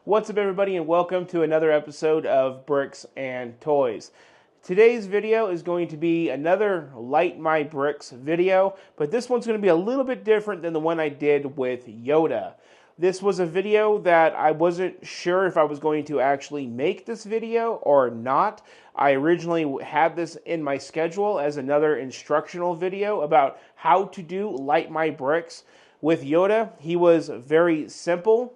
What's up, everybody, and welcome to another episode of Bricks and Toys. Today's video is going to be another Light My Bricks video, but this one's going to be a little bit different than the one I did with Yoda. This was a video that I wasn't sure if I was going to actually make this video or not. I originally had this in my schedule as another instructional video about how to do Light My Bricks. With Yoda, he was very simple.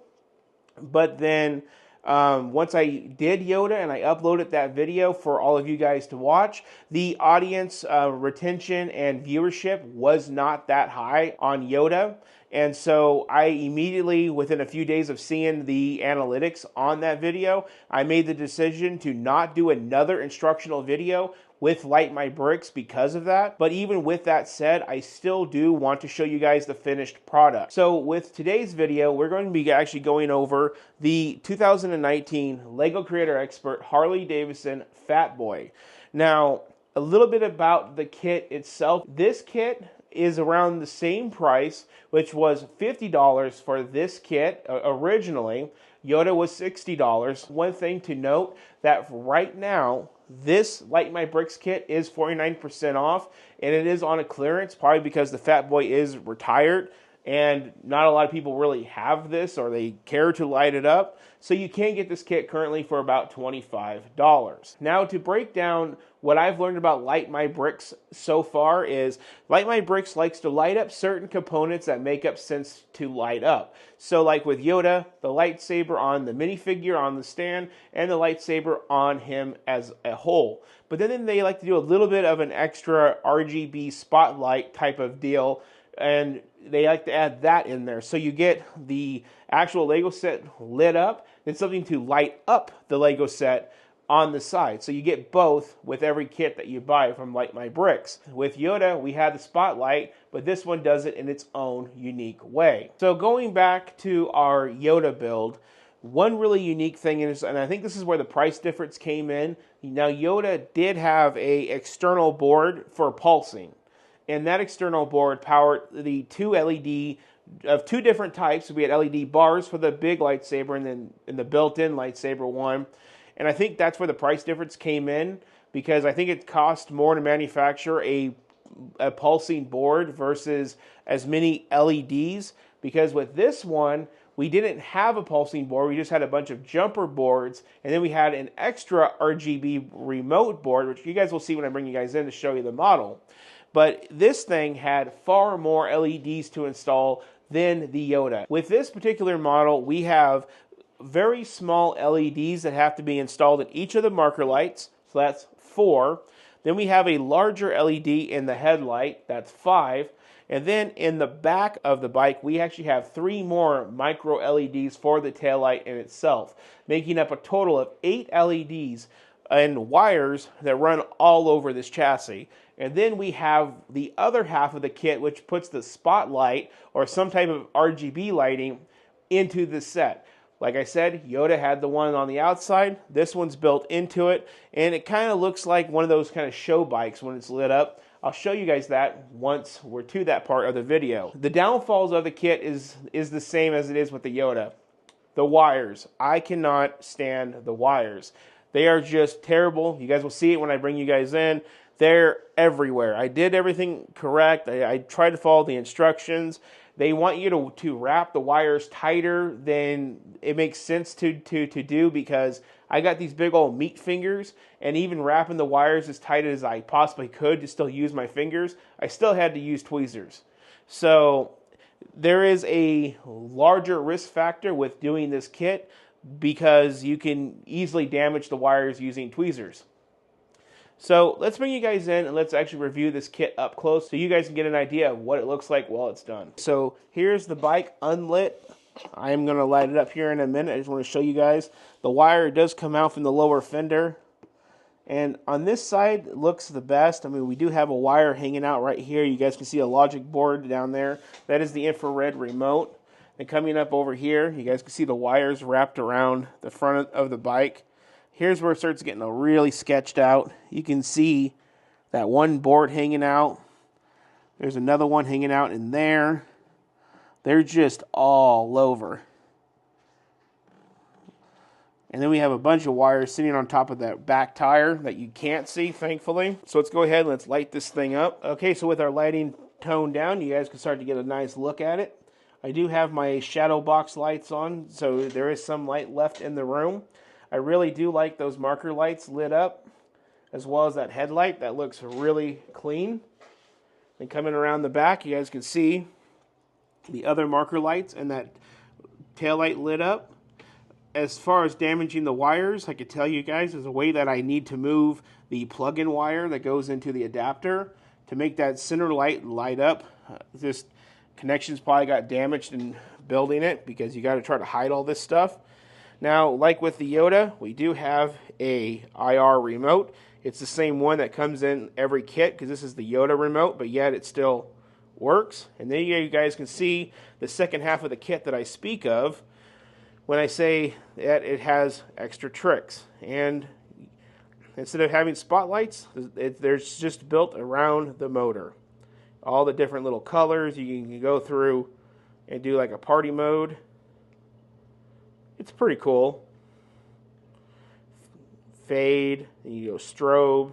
But then once I did Yoda and I uploaded that video for all of you guys to watch, the audience retention and viewership was not that high on Yoda. And so I immediately, within a few days of seeing the analytics on that video, I made the decision to not do another instructional video with Light My Bricks because of that. But even with that said, I still do want to show you guys the finished product. So with today's video, we're going to be actually going over the 2019 LEGO Creator Expert Harley Davidson Fat Boy. Now, a little bit about the kit itself. This kit is around the same price, which was $50 for this kit originally. Yoda was $60. One thing to note, that right now, this Light My Bricks kit is 49% off, and it is on a clearance, probably because the Fat Boy is retired, and not a lot of people really have this, or they care to light it up. So you can get this kit currently for about $25. Now, to break down what I've learned about Light My Bricks so far is Light My Bricks likes to light up certain components that make up sense to light up. So like with Yoda, the lightsaber on the minifigure on the stand, and the lightsaber on him as a whole. But then they like to do a little bit of an extra RGB spotlight type of deal, and they like to add that in there. So you get the actual Lego set lit up, and something to light up the Lego set on the side. So you get both with every kit that you buy from Light My Bricks. With Yoda, we had the spotlight, but this one does it in its own unique way. So going back to our Yoda build, one really unique thing is, and I think this is where the price difference came in. Now, Yoda did have a external board for pulsing, and that external board powered the two LED of two different types. We had LED bars for the big lightsaber, and then in the built-in lightsaber one. And I think that's where the price difference came in, because I think it cost more to manufacture a pulsing board versus as many LEDs. Because with this one, we didn't have a pulsing board, we just had a bunch of jumper boards, and then we had an extra RGB remote board, which you guys will see when I bring you guys in to show you the model. But this thing had far more LEDs to install than the Yoda. With this particular model, we have very small LEDs that have to be installed in each of the marker lights, so that's 4. Then we have a larger LED in the headlight, that's 5. And then in the back of the bike, we actually have 3 more micro LEDs for the taillight in itself, making up a total of 8 LEDs and wires that run all over this chassis. And then we have the other half of the kit, which puts the spotlight or some type of RGB lighting into the set. Like I said, Yoda had the one on the outside. This one's built into it, and it kind of looks like one of those kind of show bikes when it's lit up. I'll show you guys that once we're to that part of the video. The downfalls of the kit is the same as it is with the Yoda. The wires. I cannot stand the wires. They are just terrible. You guys will see it when I bring you guys in. They're everywhere. I did everything correct. I tried to follow the instructions. They want you to wrap the wires tighter than it makes sense to do, because I got these big old meat fingers, and even wrapping the wires as tight as I possibly could to still use my fingers, I still had to use tweezers. So there is a larger risk factor with doing this kit, because you can easily damage the wires using tweezers. So let's bring you guys in and let's actually review this kit up close so you guys can get an idea of what it looks like while it's done. So here's the bike unlit. I am going to light it up here in a minute. I just want to show you guys. The wire does come out from the lower fender. And on this side, it looks the best. I mean, we do have a wire hanging out right here. You guys can see a logic board down there. That is the infrared remote. And coming up over here, you guys can see the wires wrapped around the front of the bike. Here's where it starts getting really sketched out. You can see that one board hanging out. There's another one hanging out in there. They're just all over. And then we have a bunch of wires sitting on top of that back tire that you can't see, thankfully. So let's go ahead and let's light this thing up. Okay, so with our lighting toned down, you guys can start to get a nice look at it. I do have my shadow box lights on, so there is some light left in the room. I really do like those marker lights lit up, as well as that headlight. That looks really clean. And coming around the back, you guys can see the other marker lights and that taillight lit up. As far as damaging the wires, I could tell you guys there's a way that I need to move the plug-in wire that goes into the adapter to make that center light up. This connection's probably got damaged in building it because you got to try to hide all this stuff. Now, like with the Yoda, we do have a IR remote. It's the same one that comes in every kit because this is the Yoda remote, but yet it still works. And then you guys can see the second half of the kit that I speak of when I say that it has extra tricks. And instead of having spotlights, there's just built around the motor. All the different little colors you can go through and do like a party mode. It's pretty cool. Fade, and you go strobe.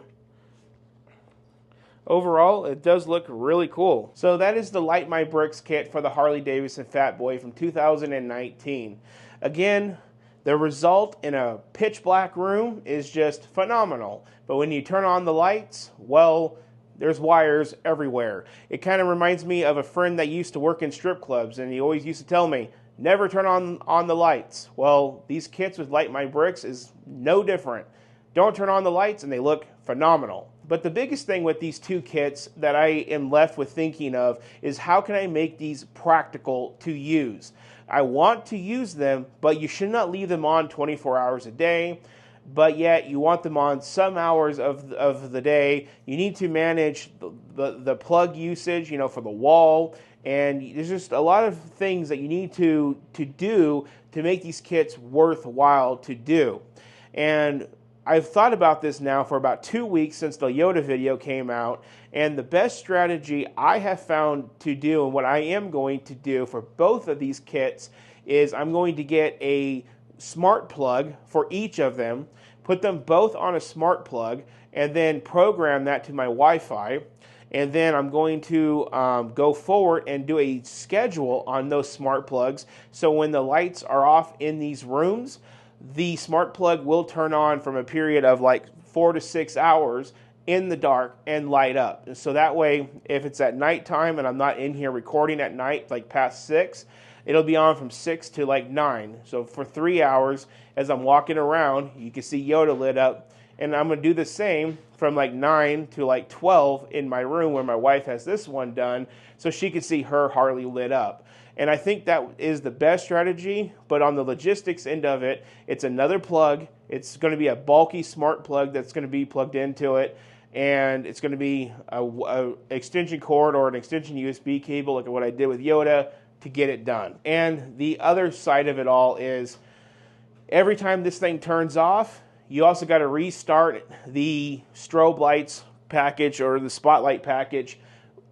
Overall, it does look really cool. So that is the Light My Bricks kit for the Harley Davidson Fat Boy from 2019. Again, the result in a pitch black room is just phenomenal. But when you turn on the lights, well, there's wires everywhere. It kind of reminds me of a friend that used to work in strip clubs, and he always used to tell me, never turn on the lights. Well, these kits with Light My Bricks is no different. Don't turn on the lights, and they look phenomenal. But the biggest thing with these two kits that I am left with thinking of is how can I make these practical to use? I want to use them, but you should not leave them on 24 hours a day. But yet you want them on some hours of the day. You need to manage the plug usage, for the wall. And there's just a lot of things that you need to do to make these kits worthwhile to do. And I've thought about this now for about 2 weeks since the Yoda video came out, and the best strategy I have found to do, and what I am going to do for both of these kits, is I'm going to get a smart plug for each of them, put them both on a smart plug, and then program that to my Wi-Fi. And then I'm going to go forward and do a schedule on those smart plugs, so when the lights are off in these rooms, the smart plug will turn on from a period of like 4 to 6 hours in the dark and light up. And so that way, if it's at nighttime and I'm not in here recording at night, like past 6, it'll be on from 6 to like 9. So for 3 hours, as I'm walking around, you can see Yoda lit up. And I'm going to do the same from like 9 to like 12 in my room where my wife has this one done, so she can see her Harley lit up. And I think that is the best strategy, but on the logistics end of it, it's another plug. It's going to be a bulky smart plug that's going to be plugged into it, and it's going to be a extension cord or an extension USB cable, like what I did with Yoda, to get it done. And the other side of it all is every time this thing turns off, you also got to restart the strobe lights package or the spotlight package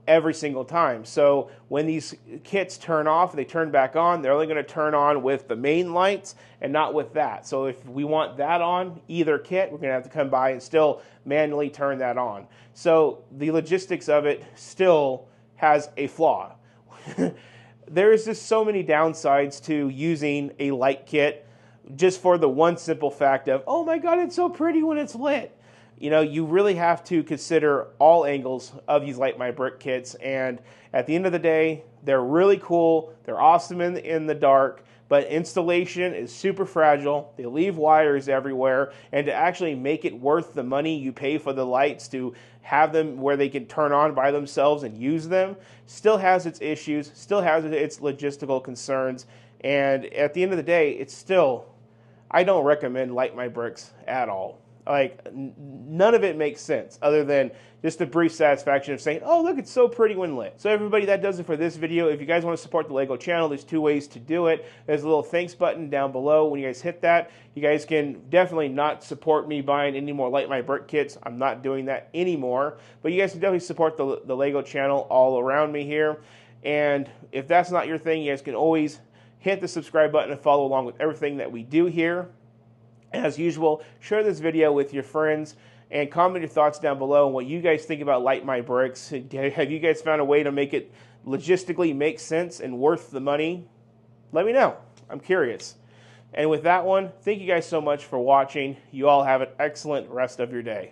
every single time. So when these kits turn off, they turn back on, they're only going to turn on with the main lights and not with that. So if we want that on either kit, we're going to have to come by and still manually turn that on. So the logistics of it still has a flaw. There is just so many downsides to using a light kit just for the one simple fact of, oh my God, it's so pretty when it's lit. You really have to consider all angles of these Light My Brick kits, and at the end of the day, they're really cool, they're awesome in the dark, but installation is super fragile, they leave wires everywhere, and to actually make it worth the money you pay for the lights to have them where they can turn on by themselves and use them, still has its issues, still has its logistical concerns, and at the end of the day, it's still, I don't recommend Light My Bricks at all. Like, none of it makes sense other than just the brief satisfaction of saying, oh, look, it's so pretty when lit. So everybody, that does it for this video. If you guys want to support the LEGO channel, there's 2 ways to do it. There's a little thanks button down below. When you guys hit that, you guys can definitely not support me buying any more Light My Brick kits. I'm not doing that anymore. But you guys can definitely support the LEGO channel all around me here. And if that's not your thing, you guys can always hit the subscribe button and follow along with everything that we do here. As usual, share this video with your friends and comment your thoughts down below on what you guys think about Light My Bricks. Have you guys found a way to make it logistically make sense and worth the money? Let me know. I'm curious. And with that one, thank you guys so much for watching. You all have an excellent rest of your day.